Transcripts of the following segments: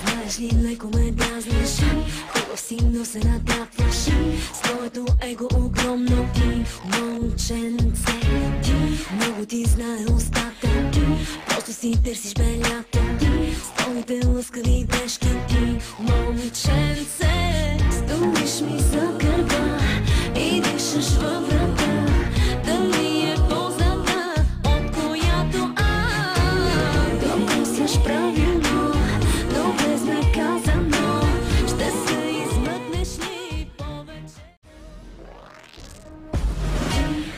Знаеш ли, леко ме дразниш, хубав си, но се натрапваш с твоето его огромно. Ти, момченце, ти, много ти знае устата, просто си търсиш белята, с твоите лъскави дрежки. Ти, момченце, стоиш ми за гърба и дишаш във врата. Дали е позната, от която допуснеш правилно, но безнаказано ще се измъкнеш ли повече?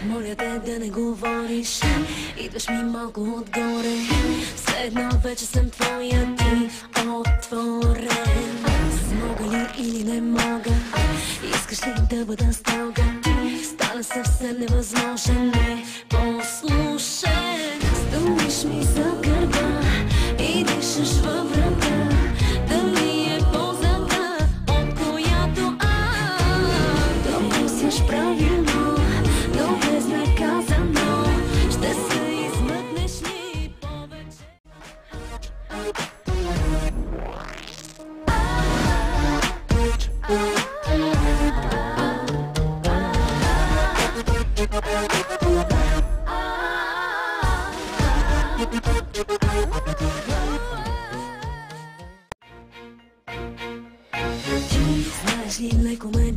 Моля те да не говориш, идваш ми малко отгоре, все едно вече съм твоя. Ти отворен, мога ли или не мога, искаш ли да бъда строга? Стана съвсем невъзможен, не послушен. Стоиш ми за гърба и дишаш във врата. Дали е позната, от която допуснеш правилно, но безнаказано ще се измъкнеш ли повече? Знаеш ли, леко ме